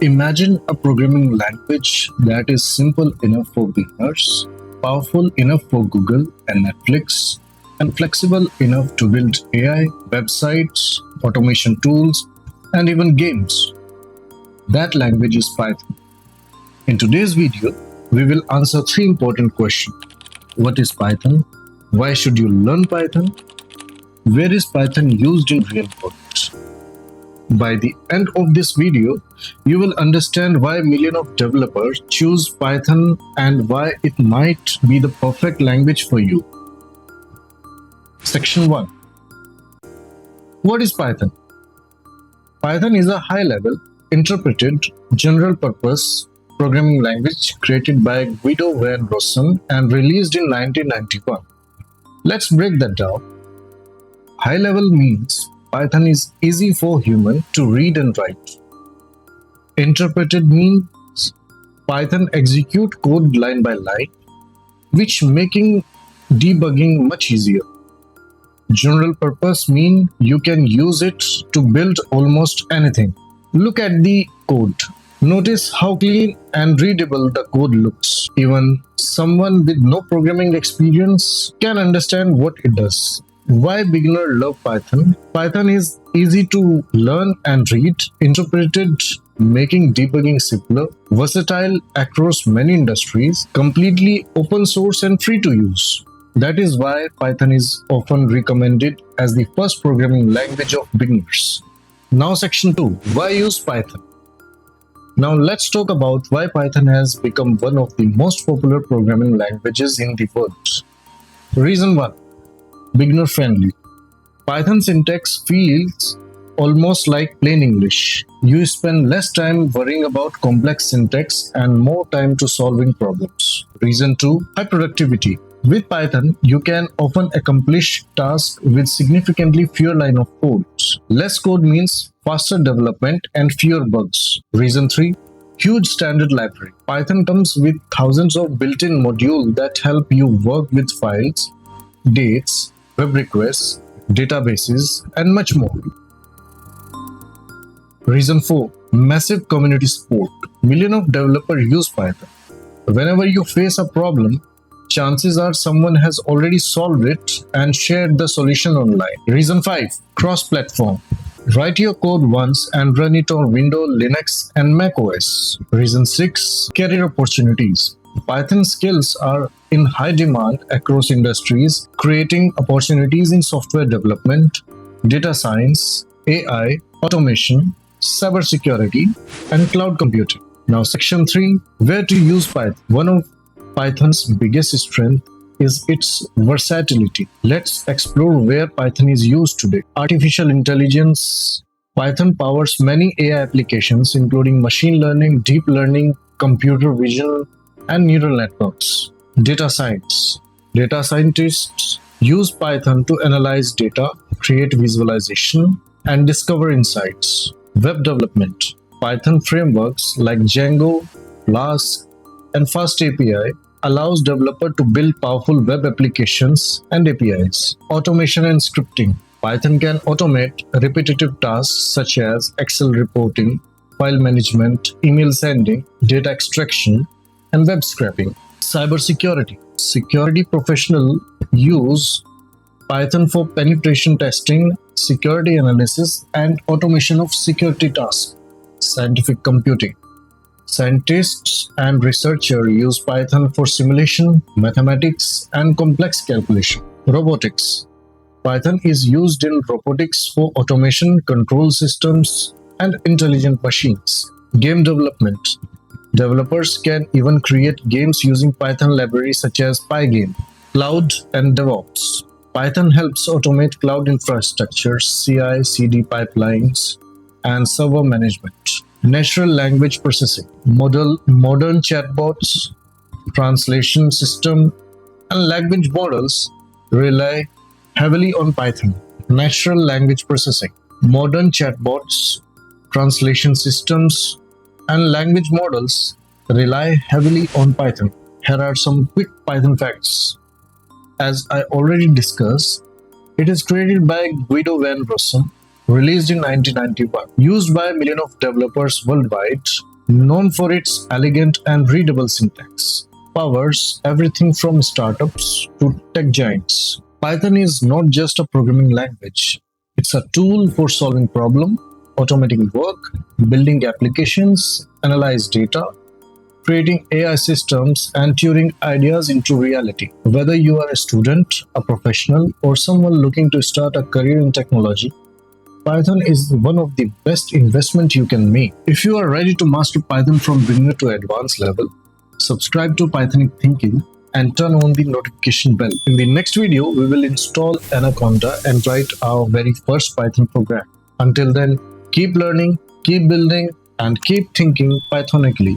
Imagine a programming language that is simple enough for beginners, powerful enough for Google and Netflix, and flexible enough to build AI, websites, automation tools, and even games. That language is Python. In today's video, we will answer three important questions. What is Python? Why should you learn Python? Where is Python used in real world? By the end of this video, you will understand why millions of developers choose Python and why it might be the perfect language for you. Section 1. What is Python? Python is a high-level, interpreted, general-purpose programming language created by Guido van Rossum and released in 1991. Let's break that down. High-level means Python is easy for human to read and write. Interpreted means Python execute code line by line, which making debugging much easier. General purpose mean you can use it to build almost anything. Look at the code. Notice how clean and readable the code looks. Even someone with no programming experience can understand what it does. Why beginners love Python? Python is easy to learn and read, interpreted, making debugging simpler, versatile across many industries, completely open source and free to use. That is why Python is often recommended as the first programming language of beginners. Now section 2. Why use Python? Now let's talk about why Python has become one of the most popular programming languages in the world. Reason 1. Beginner friendly. Python syntax feels almost like plain English. You spend less time worrying about complex syntax and more time to solving problems. Reason 2. High productivity. With Python, you can often accomplish tasks with significantly fewer lines of code. Less code means faster development and fewer bugs. Reason 3. Huge standard library. Python comes with thousands of built-in modules that help you work with files, dates, web requests, databases, and much more. Reason 4. Massive community support. Millions of developers use Python. Whenever you face a problem, chances are someone has already solved it and shared the solution online. Reason 5. Cross-platform. Write your code once and run it on Windows, Linux, and Mac OS. Reason 6. Career opportunities. Python skills are in high demand across industries, creating opportunities in software development, data science, AI, automation, cybersecurity, and cloud computing. Now, section 3. Where to use Python? One of Python's biggest strength is its versatility. Let's explore where Python is used today. Artificial intelligence. Python powers many AI applications, including machine learning, deep learning, computer vision, and neural networks. Data science. Data scientists use Python to analyze data, create visualization, and discover insights. Web development. Python frameworks like Django, Flask, and FastAPI allows developers to build powerful web applications and APIs. Automation and scripting. Python can automate repetitive tasks such as Excel reporting, file management, email sending, data extraction, and web scraping. Cybersecurity. Security professionals use Python for penetration testing, security analysis, and automation of security tasks. Scientific computing. Scientists and researchers use Python for simulation, mathematics, and complex calculation. Robotics. Python is used in robotics for automation, control systems, and intelligent machines. Game development. Developers can even create games using Python libraries such as Pygame. Cloud and DevOps. Python helps automate cloud infrastructure, CI/CD pipelines, and server management. Natural language processing. Modern chatbots, translation system, and language models rely heavily on Python. Natural language processing. Modern chatbots, translation systems, and language models rely heavily on Python. Here are some quick Python facts. As I already discussed, it is created by Guido van Rossum, released in 1991, used by millions of developers worldwide, known for its elegant and readable syntax, powers everything from startups to tech giants. Python is not just a programming language, it's a tool for solving problems, automating work, building applications, analyze data, creating AI systems, and turning ideas into reality. Whether you are a student, a professional, or someone looking to start a career in technology, Python is one of the best investment you can make. If you are ready to master Python from beginner to advanced level, subscribe to Pythonic Thinking and turn on the notification bell. In the next video, we will install Anaconda and write our very first Python program. Until then, keep learning, keep building, and keep thinking Pythonically.